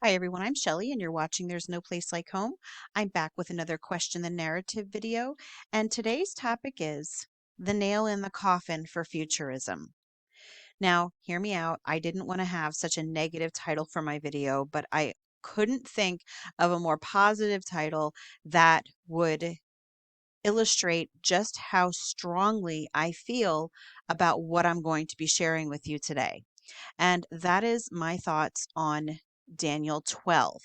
Hi everyone, I'm Shelly and you're watching There's No Place Like Home. I'm back with another Question the Narrative video, and today's topic is the nail in the coffin for futurism. Now, hear me out. I didn't want to have such a negative title for my video, but I couldn't think of a more positive title that would illustrate just how strongly I feel about what I'm going to be sharing with you today. And that is my thoughts on Daniel 12,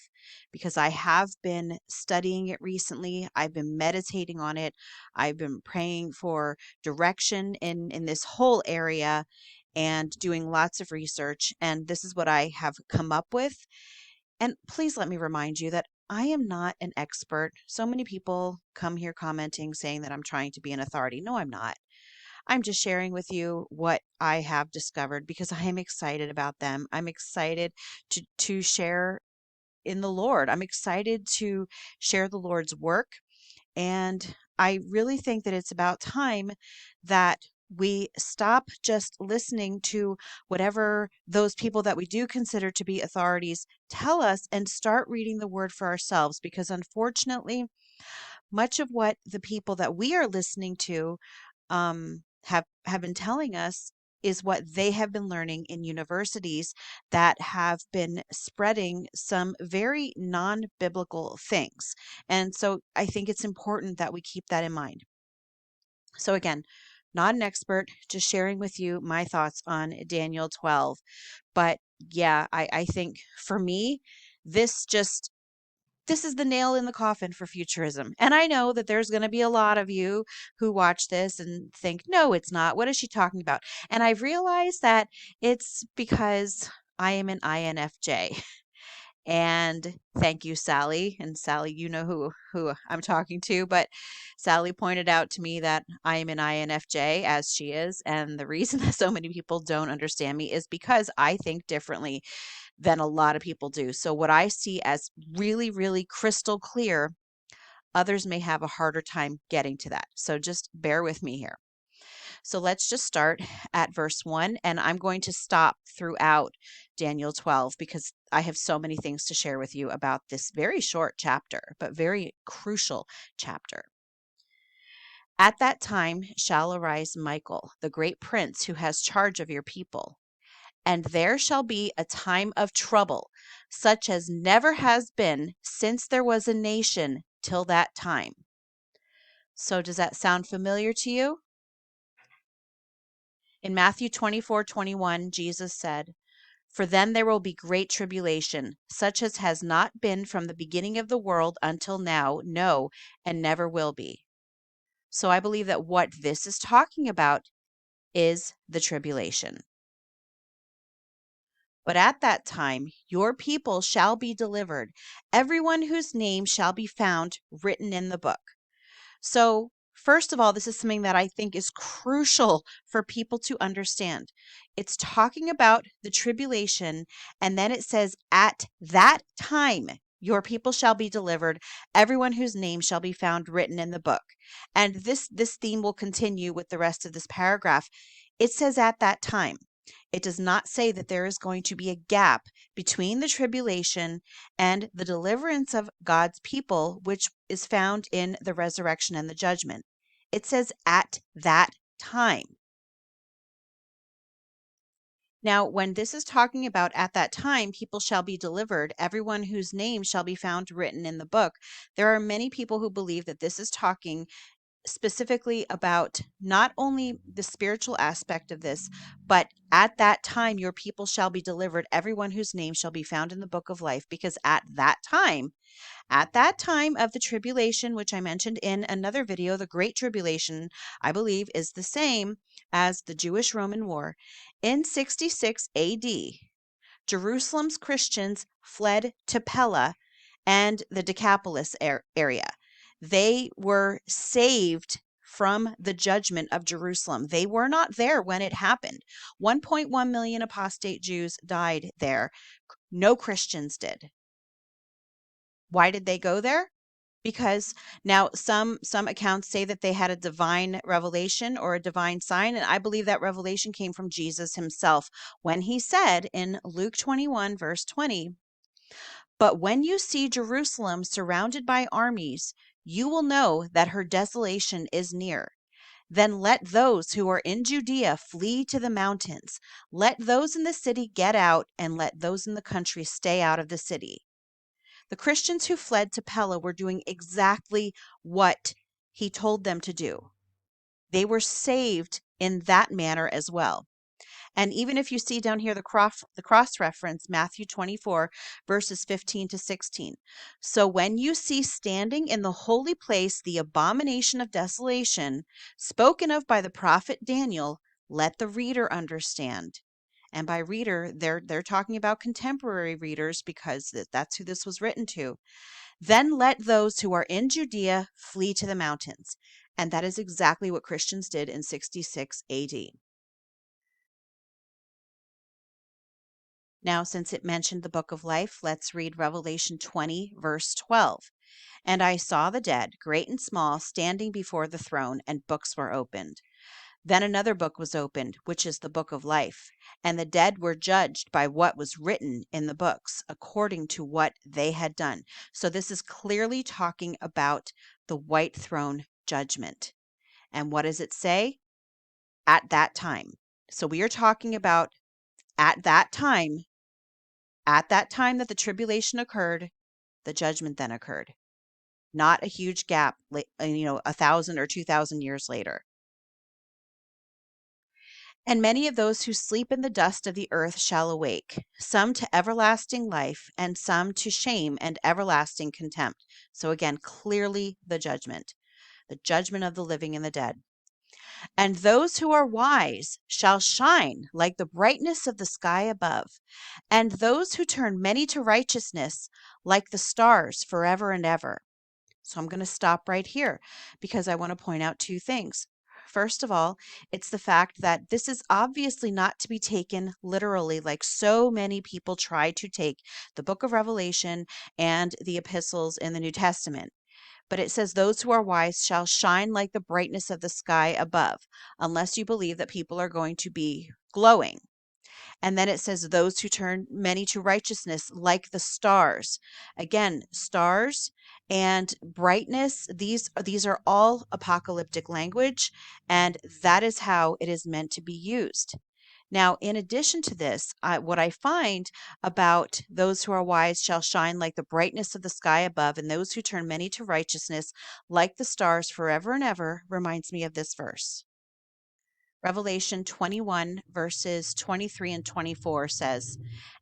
because I have been studying it recently. I've been meditating on it. I've been praying for direction in this whole area and doing lots of research. And this is what I have come up with. And please let me remind you that I am not an expert. So many people come here commenting saying that I'm trying to be an authority. No, I'm not. I'm just sharing with you what I have discovered because I am excited about them. I'm excited to share in the Lord. I'm excited to share the Lord's work. And I really think that it's about time that we stop just listening to whatever those people that we do consider to be authorities tell us and start reading the word for ourselves. Because unfortunately, much of what the people that we are listening to have been telling us is what they have been learning in universities that have been spreading some very non-biblical things. And so I think it's important that we keep that in mind. So again, not an expert, just sharing with you my thoughts on Daniel 12. But yeah, I think for me, this just this is the nail in the coffin for futurism. And I know that there's going to be a lot of you who watch this and think, no, it's not. What is she talking about? And I've realized that it's because I am an INFJ. And thank you, Sally. And Sally, you know who I'm talking to, but Sally pointed out to me that I am an INFJ, as she is. And the reason that so many people don't understand me is because I think differently than a lot of people do. So what I see as really, really crystal clear, others may have a harder time getting to that. So just bear with me here. So let's just start at verse 1, and I'm going to stop throughout Daniel 12 because I have so many things to share with you about this very short chapter, but very crucial chapter. At that time shall arise Michael, the great prince who has charge of your people. And there shall be a time of trouble, such as never has been since there was a nation till that time. So does that sound familiar to you? In Matthew 24:21, Jesus said, "For then there will be great tribulation, such as has not been from the beginning of the world until now, no, and never will be." So I believe that what this is talking about is the tribulation. But at that time your people shall be delivered, everyone whose name shall be found written in the book. So, first of all, this is something that I think is crucial for people to understand. It's talking about the tribulation, and then it says, at that time your people shall be delivered, everyone whose name shall be found written in the book. And this theme will continue with the rest of this paragraph. It says at that time. It does not say that there is going to be a gap between the tribulation and the deliverance of God's people, which is found in the resurrection and the judgment. It says at that time. Now, when this is talking about at that time, people shall be delivered, everyone whose name shall be found written in the book, there are many people who believe that this is talking specifically about not only the spiritual aspect of this, but at that time your people shall be delivered, everyone whose name shall be found in the book of life, because at that time of the tribulation, which I mentioned in another video, the Great Tribulation, I believe, is the same as the Jewish-Roman War. In 66 AD, Jerusalem's Christians fled to Pella and the Decapolis area. They were saved from the judgment of Jerusalem. They were not there when it happened. 1.1 million apostate Jews died there. No Christians did. Why did they go there? Because now some accounts say that they had a divine revelation or a divine sign, and I believe that revelation came from Jesus himself when he said in Luke 21 verse 20, But when you see Jerusalem surrounded by armies, you will know that her desolation is near. Then let those who are in Judea flee to the mountains. Let those in the city get out, and let those in the country stay out of the city. The Christians who fled to Pella were doing exactly what he told them to do. They were saved in that manner as well. And even if you see down here the cross reference, Matthew 24, verses 15 to 16. So when you see standing in the holy place the abomination of desolation, spoken of by the prophet Daniel, let the reader understand. And by reader, they're talking about contemporary readers, because that's who this was written to. Then let those who are in Judea flee to the mountains. And that is exactly what Christians did in 66 AD. Now, since it mentioned the book of life, let's read Revelation 20, verse 12. And I saw the dead, great and small, standing before the throne, and books were opened. Then another book was opened, which is the book of life. And the dead were judged by what was written in the books, according to what they had done. So this is clearly talking about the white throne judgment. And what does it say? At that time. So we are talking about at that time. At that time that the tribulation occurred, the judgment then occurred. Not a huge gap, 1,000 or 2,000 years later. And many of those who sleep in the dust of the earth shall awake, some to everlasting life, and some to shame and everlasting contempt. So again, clearly the judgment of the living and the dead. And those who are wise shall shine like the brightness of the sky above, and those who turn many to righteousness like the stars forever and ever. So I'm going to stop right here because I want to point out two things. First of all, it's the fact that this is obviously not to be taken literally, like so many people try to take the book of Revelation and the epistles in the New Testament. But it says, those who are wise shall shine like the brightness of the sky above, unless you believe that people are going to be glowing. And then it says, those who turn many to righteousness like the stars. Again, stars and brightness, these are all apocalyptic language, and that is how it is meant to be used. Now, in addition to this, what I find about those who are wise shall shine like the brightness of the sky above, and those who turn many to righteousness like the stars forever and ever reminds me of this verse. Revelation 21, verses 23 and 24 says,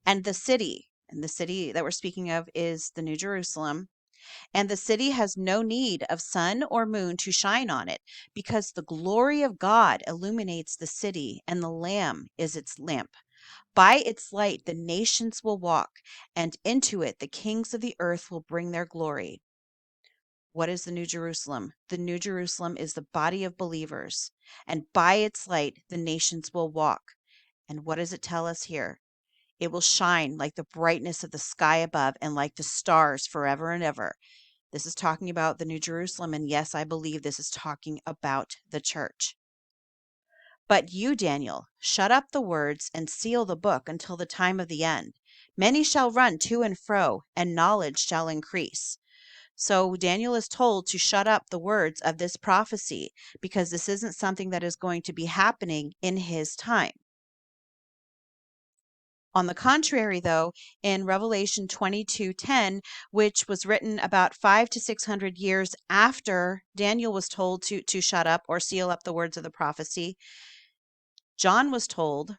and the city that we're speaking of is the New Jerusalem, and the city has no need of sun or moon to shine on it, because the glory of God illuminates the city, and the Lamb is its lamp. By its light the nations will walk, and into it the kings of the earth will bring their glory. What is the New Jerusalem? The New Jerusalem is the body of believers, and by its light the nations will walk. And what does it tell us here? It will shine like the brightness of the sky above and like the stars forever and ever. This is talking about the New Jerusalem, and yes, I believe this is talking about the church. But you, Daniel, shut up the words and seal the book until the time of the end. Many shall run to and fro, and knowledge shall increase. So Daniel is told to shut up the words of this prophecy, because this isn't something that is going to be happening in his time. On the contrary, though, in Revelation 22:10, which was written about 500 to 600 years after Daniel was told to shut up or seal up the words of the prophecy, John was told,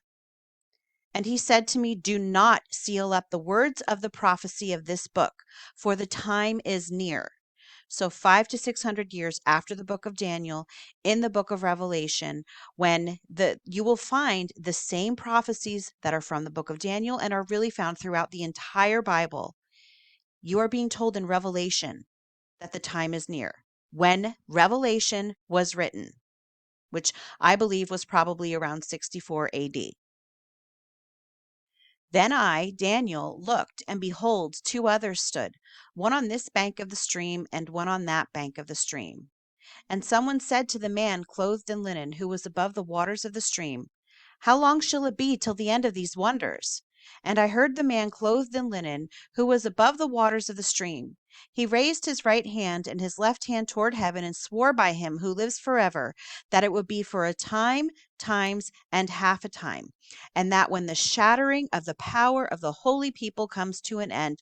and he said to me, do not seal up the words of the prophecy of this book, for the time is near. So 500 to 600 years after the book of Daniel, in the book of Revelation, when you will find the same prophecies that are from the book of Daniel and are really found throughout the entire Bible. You are being told in Revelation that the time is near. When Revelation was written, which I believe was probably around 64 AD. Then I, Daniel, looked, and behold, two others stood, one on this bank of the stream, and one on that bank of the stream. And someone said to the man clothed in linen, who was above the waters of the stream, how long shall it be till the end of these wonders? And I heard the man clothed in linen, who was above the waters of the stream. He raised his right hand and his left hand toward heaven and swore by him who lives forever that it would be for a time, times, and half a time, and that when the shattering of the power of the holy people comes to an end,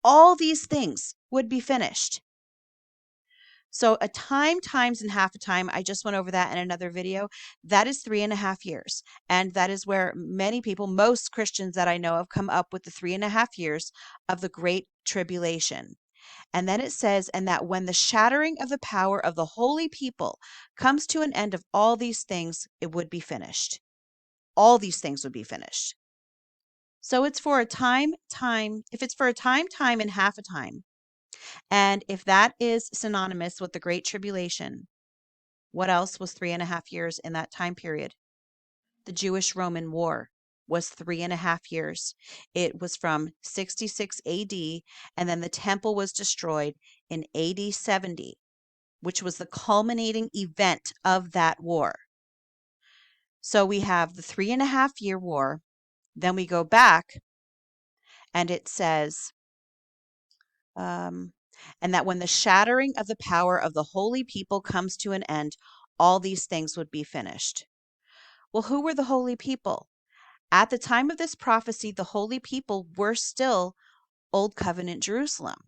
all these things would be finished. So a time, times, and half a time, I just went over that in another video. That is 3.5 years. And that is where many people, most Christians that I know of, come up with the 3.5 years of the Great Tribulation. And then it says, and that when the shattering of the power of the holy people comes to an end of all these things, it would be finished. All these things would be finished. So it's for a time, if it's for a time, and half a time, and if that is synonymous with the Great Tribulation, what else was 3.5 years in that time period? The Jewish-Roman War was 3.5 years. It was from 66 AD, and then the temple was destroyed in AD 70, which was the culminating event of that war. So we have the 3.5 year war. Then we go back, and it says, and that when the shattering of the power of the holy people comes to an end, all these things would be finished. Well, who were the holy people? At the time of this prophecy, the holy people were still Old Covenant Jerusalem.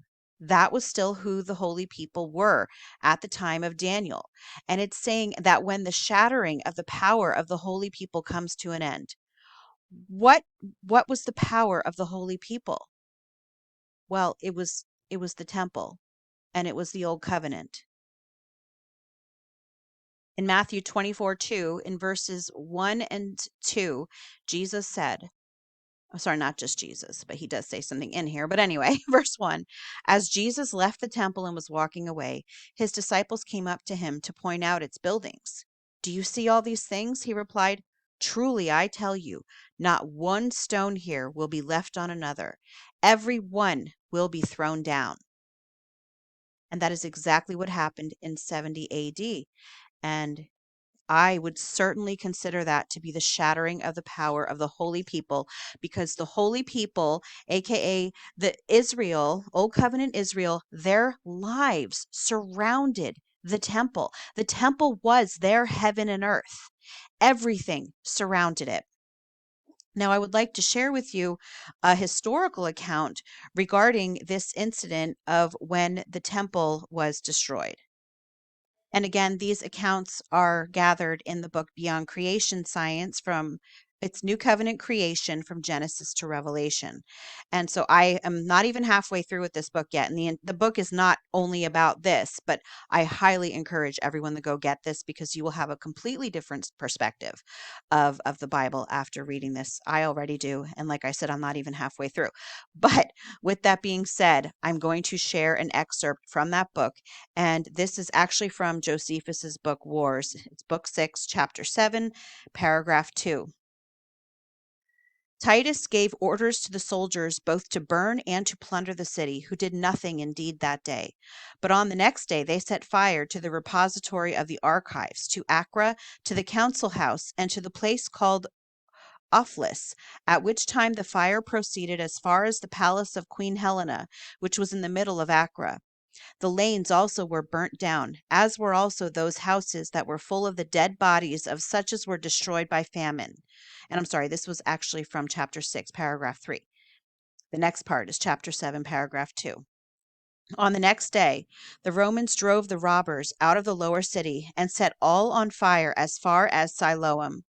That was still who the holy people were at the time of Daniel. And it's saying that when the shattering of the power of the holy people comes to an end, what was the power of the holy people? Well, it was the temple, and it was the Old Covenant. In Matthew 24:2, in verses 1 and 2, Jesus said, oh, sorry, not just Jesus, but he does say something in here. But anyway, verse 1, as Jesus left the temple and was walking away, his disciples came up to him to point out its buildings. Do you see all these things? He replied. Truly, I tell you, not one stone here will be left on another. Every one will be thrown down. And that is exactly what happened in 70 AD. And I would certainly consider that to be the shattering of the power of the holy people, because the holy people, aka the Israel, Old Covenant Israel, their lives surrounded the temple. The temple was their heaven and earth. Everything surrounded it. Now, I would like to share with you a historical account regarding this incident of when the temple was destroyed. And again, these accounts are gathered in the book Beyond Creation Science from its New Covenant creation from Genesis to Revelation. And so I am not even halfway through with this book yet. And the book is not only about this, but I highly encourage everyone to go get this, because you will have a completely different perspective of the Bible after reading this. I already do. And like I said, I'm not even halfway through. But with that being said, I'm going to share an excerpt from that book. And this is actually from Josephus's book Wars. It's book 6, chapter 7, paragraph 2. Titus gave orders to the soldiers both to burn and to plunder the city, who did nothing indeed that day. But on the next day they set fire to the repository of the archives, to Acra, to the council house, and to the place called Ophlis, at which time the fire proceeded as far as the palace of Queen Helena, which was in the middle of Acra. The lanes also were burnt down, as were also those houses that were full of the dead bodies of such as were destroyed by famine. And I'm sorry, this was actually from chapter 6, paragraph 3. The next part is chapter 7, paragraph 2. On the next day, the Romans drove the robbers out of the lower city and set all on fire as far as Siloam.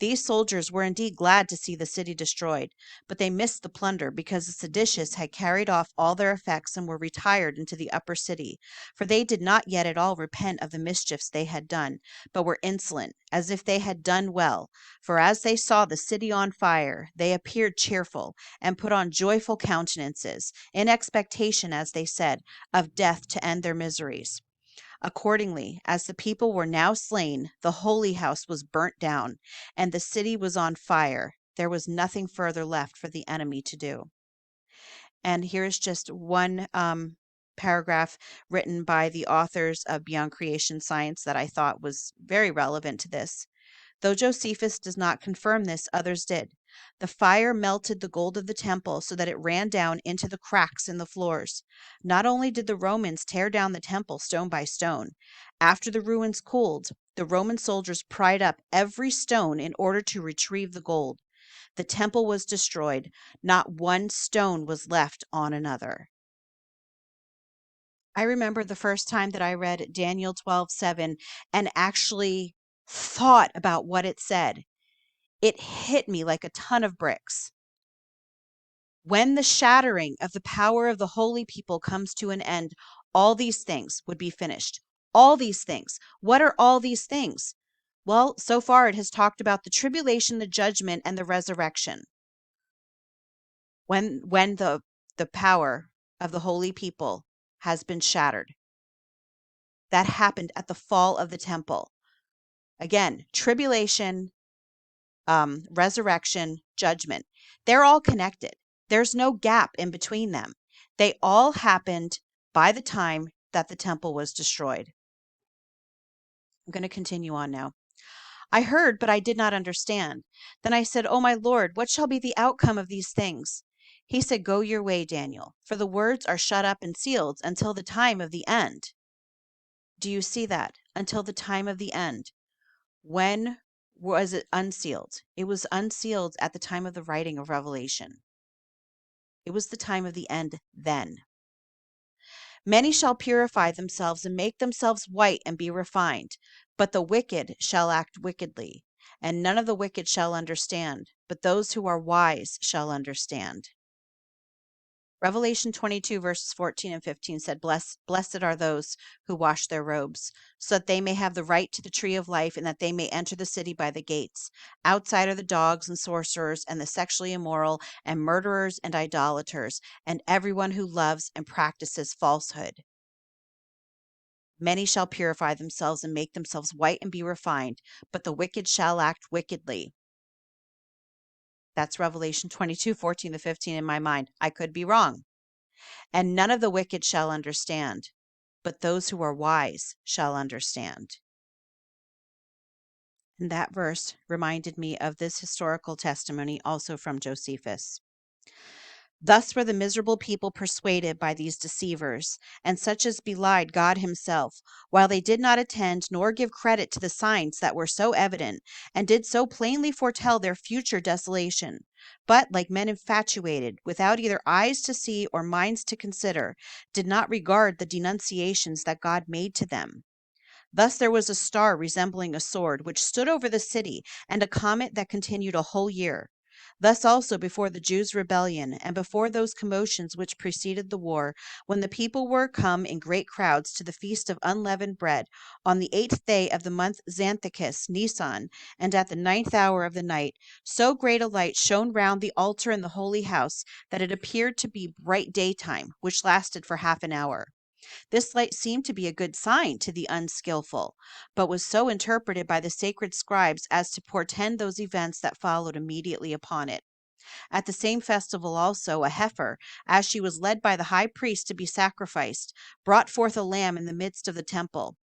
These soldiers were indeed glad to see the city destroyed, but they missed the plunder, because the seditious had carried off all their effects and were retired into the upper city. For they did not yet at all repent of the mischiefs they had done, but were insolent, as if they had done well. For as they saw the city on fire, they appeared cheerful, and put on joyful countenances, in expectation, as they said, of death to end their miseries. Accordingly, as the people were now slain, the holy house was burnt down, and the city was on fire. There was nothing further left for the enemy to do. And here's just one paragraph written by the authors of Beyond Creation Science that I thought was very relevant to this. Though Josephus does not confirm this, others did. The fire melted the gold of the temple so that it ran down into the cracks in the floors. Not only did the Romans tear down the temple stone by stone, after the ruins cooled, the Roman soldiers pried up every stone in order to retrieve the gold. The temple was destroyed. Not one stone was left on another. I remember the first time that I read Daniel 12:7 and actually thought about what it said. It hit me like a ton of bricks. When the shattering of the power of the holy people comes to an end, all these things would be finished. All these things. What are all these things? Well, so far it has talked about the tribulation, the judgment, and the resurrection. When the power of the holy people has been shattered. That happened at the fall of the temple. Again, tribulation, resurrection, judgment. They're all connected. There's no gap in between them. They all happened by the time that the temple was destroyed. I'm going to continue on now. I heard, but I did not understand. Then I said, "Oh, my Lord, what shall be the outcome of these things?" He said, "Go your way, Daniel, for the words are shut up and sealed until the time of the end." Do you see that? Until the time of the end. When was it unsealed? It was unsealed at the time of the writing of Revelation. It was the time of the end then. Many shall purify themselves and make themselves white and be refined, but the wicked shall act wickedly, and none of the wicked shall understand, but those who are wise shall understand. Revelation 22, verses 14 and 15 said, Blessed are those who wash their robes, so that they may have the right to the tree of life, and that they may enter the city by the gates. Outside are the dogs and sorcerers, and the sexually immoral, and murderers and idolaters, and everyone who loves and practices falsehood. Many shall purify themselves and make themselves white and be refined, but the wicked shall act wickedly. That's Revelation 22, 14 to 15 in my mind. I could be wrong. And none of the wicked shall understand, but those who are wise shall understand. And that verse reminded me of this historical testimony also from Josephus. Thus were the miserable people persuaded by these deceivers, and such as belied God himself, while they did not attend nor give credit to the signs that were so evident, and did so plainly foretell their future desolation, but, like men infatuated, without either eyes to see or minds to consider, did not regard the denunciations that God made to them. Thus there was a star resembling a sword, which stood over the city, and a comet that continued a whole year. Thus also before the Jews' rebellion, and before those commotions which preceded the war, when the people were come in great crowds to the feast of unleavened bread, on the 8th day of the month Xanthicus, Nisan, and at the 9th hour of the night, so great a light shone round the altar in the holy house, that it appeared to be bright daytime, which lasted for half an hour. This light seemed to be a good sign to the unskillful, but was so interpreted by the sacred scribes as to portend those events that followed immediately upon it. At the same festival also, a heifer, as she was led by the high priest to be sacrificed, brought forth a lamb in the midst of the temple.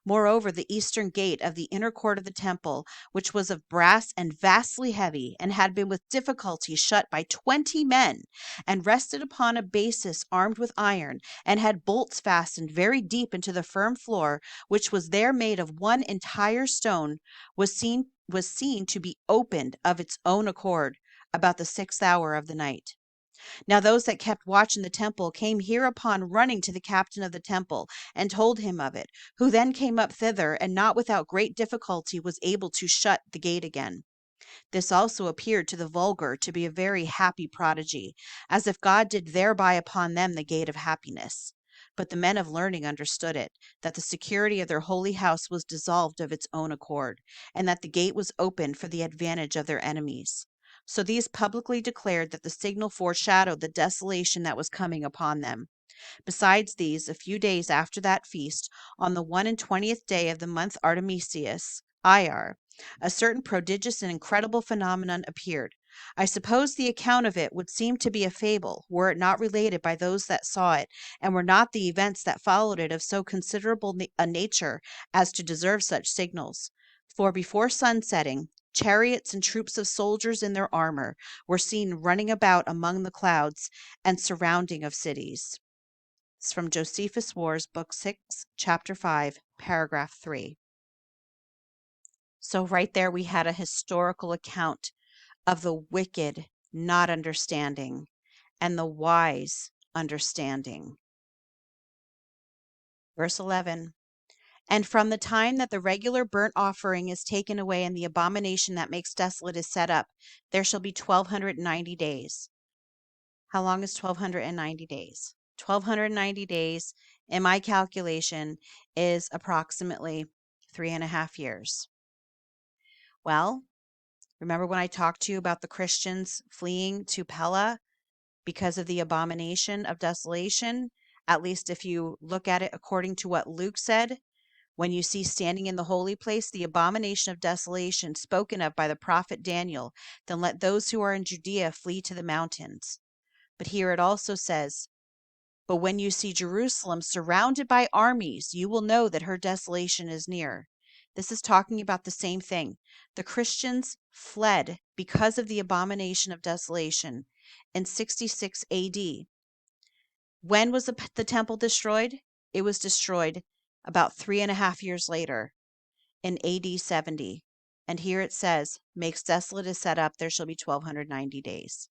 Moreover, the eastern gate of the inner court of the temple, which was of brass and vastly heavy, and had been with difficulty shut by 20 men, and rested upon a basis armed with iron, and had bolts fastened very deep into the firm floor, which was there made of one entire stone, was seen to be opened of its own accord about the 6th hour of the night. Now those that kept watch in the temple came hereupon running to the captain of the temple, and told him of it, who then came up thither, and not without great difficulty was able to shut the gate again. This also appeared to the vulgar to be a very happy prodigy, as if God did thereby upon them the gate of happiness. But the men of learning understood it, that the security of their holy house was dissolved of its own accord, and that the gate was opened for the advantage of their enemies. So these publicly declared that the signal foreshadowed the desolation that was coming upon them. Besides these, a few days after that feast, on the 21st day of the month Artemisius, Iar, a certain prodigious and incredible phenomenon appeared. I suppose the account of it would seem to be a fable, were it not related by those that saw it, and were not the events that followed it of so considerable a nature as to deserve such signals. For before sunsetting, chariots and troops of soldiers in their armor were seen running about among the clouds and surrounding of cities. It's from Josephus Wars, Book 6, Chapter 5, Paragraph 3. So, right there, we had a historical account of the wicked not understanding and the wise understanding. Verse 11. And from the time that the regular burnt offering is taken away and the abomination that makes desolate is set up, there shall be 1290 days. How long is 1290 days? 1290 days, in my calculation, is approximately 3.5 years. Well, remember when I talked to you about the Christians fleeing to Pella because of the abomination of desolation? At least if you look at it according to what Luke said, when you see standing in the holy place the abomination of desolation spoken of by the prophet Daniel, then let those who are in Judea flee to the mountains. But here it also says, but when you see Jerusalem surrounded by armies, you will know that her desolation is near. This is talking about the same thing. The Christians fled because of the abomination of desolation in 66 AD. When was the temple destroyed? It was destroyed about 3.5 years later in AD 70. And here it says, makes desolate is set up, there shall be 1290 days.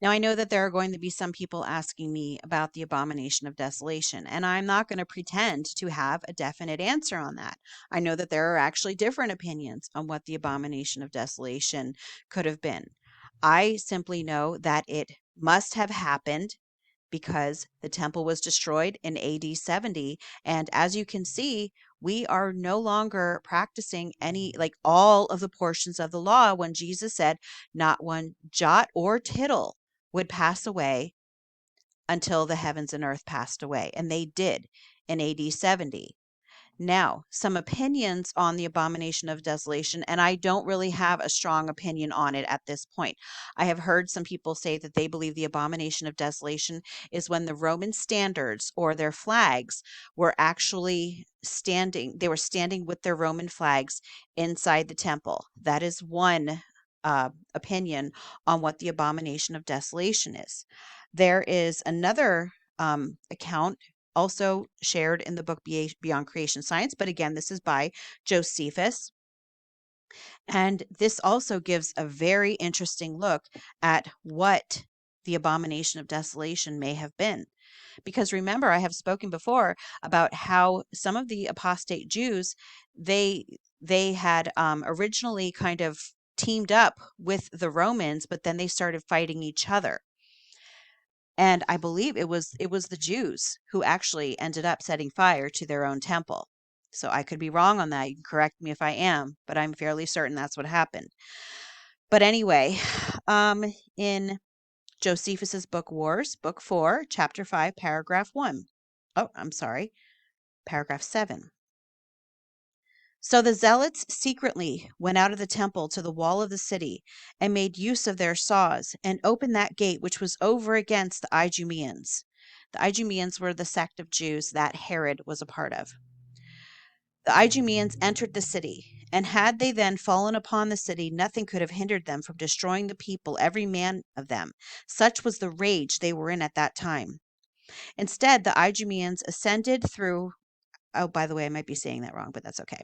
Now, I know that there are going to be some people asking me about the abomination of desolation, and I'm not going to pretend to have a definite answer on that. I know that there are actually different opinions on what the abomination of desolation could have been. I simply know that it must have happened because the temple was destroyed in AD 70. And as you can see, we are no longer practicing any, like all of the portions of the law when Jesus said, not one jot or tittle would pass away until the heavens and earth passed away. And they did in AD 70. Now, some opinions on the abomination of desolation, and I don't really have a strong opinion on it at this point. I have heard some people say that they believe the abomination of desolation is when the Roman standards or their flags were actually standing, they were standing with their Roman flags inside the temple. That is one opinion on what the abomination of desolation is. There is another account also shared in the book Beyond Creation Science. But again, this is by Josephus. And this also gives a very interesting look at what the abomination of desolation may have been. Because remember, I have spoken before about how some of the apostate Jews, they had originally kind of teamed up with the Romans, but then they started fighting each other. And I believe it was the Jews who actually ended up setting fire to their own temple. So I could be wrong on that. You can correct me if I am, but I'm fairly certain that's what happened. But anyway, in Josephus's book Wars, book 4, chapter 5, paragraph 1. Oh, I'm sorry. Paragraph 7. So the zealots secretly went out of the temple to the wall of the city and made use of their saws and opened that gate which was over against the Idumeans. The Idumeans were the sect of Jews that Herod was a part of. The Idumeans entered the city, and had they then fallen upon the city, nothing could have hindered them from destroying the people, every man of them. Such was the rage they were in at that time. Instead, the Idumeans ascended through, oh, by the way, I might be saying that wrong, but that's okay,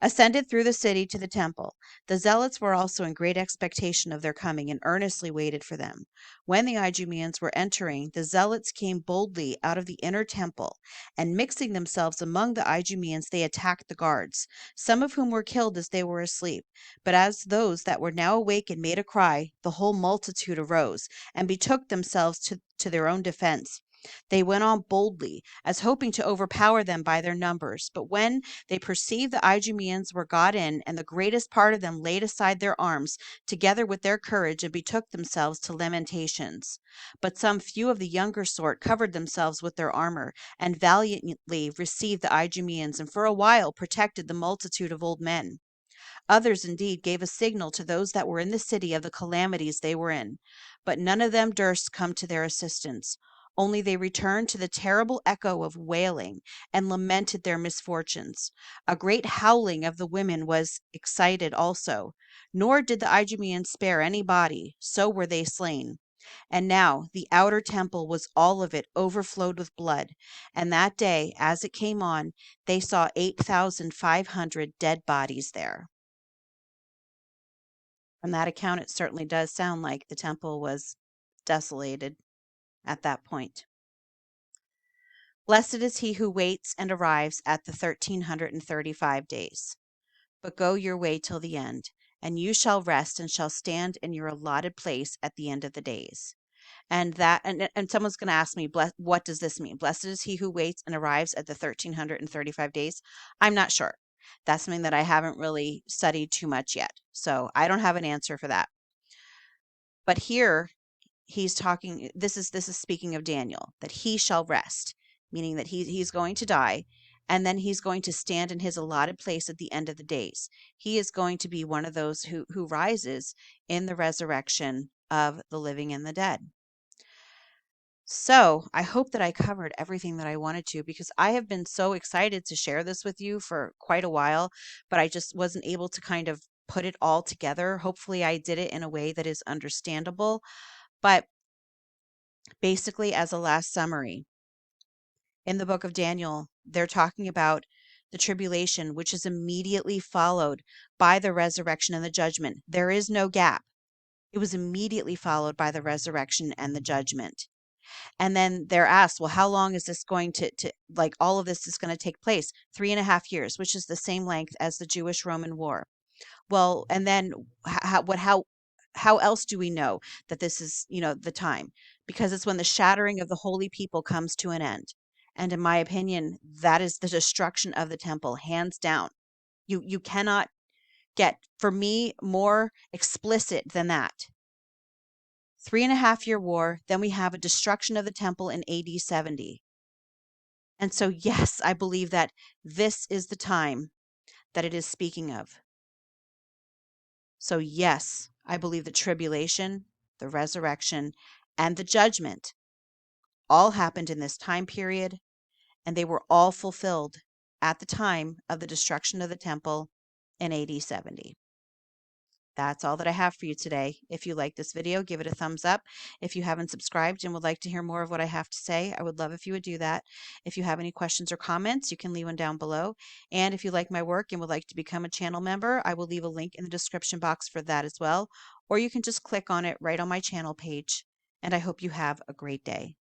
ascended through the city to the temple. The zealots were also in great expectation of their coming and earnestly waited for them. When the Idumeans were entering, the zealots came boldly out of the inner temple, and mixing themselves among the Idumeans, they attacked the guards, some of whom were killed as they were asleep. But as those that were now awakened made a cry, the whole multitude arose and betook themselves to their own defense. They went on boldly, as hoping to overpower them by their numbers. But when they perceived the Idumeans were got in, and the greatest part of them laid aside their arms, together with their courage, and betook themselves to lamentations. But some few of the younger sort covered themselves with their armor, and valiantly received the Idumeans, and for a while protected the multitude of old men. Others indeed gave a signal to those that were in the city of the calamities they were in, but none of them durst come to their assistance. only they returned to the terrible echo of wailing and lamented their misfortunes. A great howling of the women was excited also, nor did the Idumeans spare any body, so were they slain. And now the outer temple was all of it overflowed with blood, and that day, as it came on, they saw 8,500 dead bodies there. From that account, it certainly does sound like the temple was desolated at that point. Blessed is he who waits and arrives at the 1335 days. But go your way till the end, and you shall rest and shall stand in your allotted place at the end of the days. And someone's going to ask me, what does this mean? Blessed is he who waits and arrives at the 1335 days. I'm not sure. That's something that I haven't really studied too much yet. So I don't have an answer for that. But here he's talking, this is speaking of Daniel, that he shall rest, meaning that he's going to die, and then he's going to stand in his allotted place at the end of the days. He is going to be one of those who rises in the resurrection of the living and the dead. So I hope that I covered everything that I wanted to, because I have been so excited to share this with you for quite a while, but I just wasn't able to kind of put it all together. Hopefully I did it in a way that is understandable. But basically, as a last summary, in the book of Daniel, they're talking about the tribulation, which is immediately followed by the resurrection and the judgment. There is no gap. It was immediately followed by the resurrection and the judgment. And then they're asked, well, how long is this going to like all of this is going to take place? 3.5 years, which is the same length as the Jewish-Roman War. Well, and then how else do we know that this is, the time? Because it's when the shattering of the holy people comes to an end. And in my opinion, that is the destruction of the temple, hands down. You cannot get, for me, more explicit than that. 3.5 year war, then we have a destruction of the temple in AD 70. And so, yes, I believe that this is the time that it is speaking of. So, yes, I believe the tribulation, the resurrection, and the judgment all happened in this time period, and they were all fulfilled at the time of the destruction of the temple in AD 70. That's all that I have for you today. If you like this video, give it a thumbs up. If you haven't subscribed and would like to hear more of what I have to say, I would love if you would do that. If you have any questions or comments, you can leave one down below. And if you like my work and would like to become a channel member, I will leave a link in the description box for that as well. Or you can just click on it right on my channel page. And I hope you have a great day.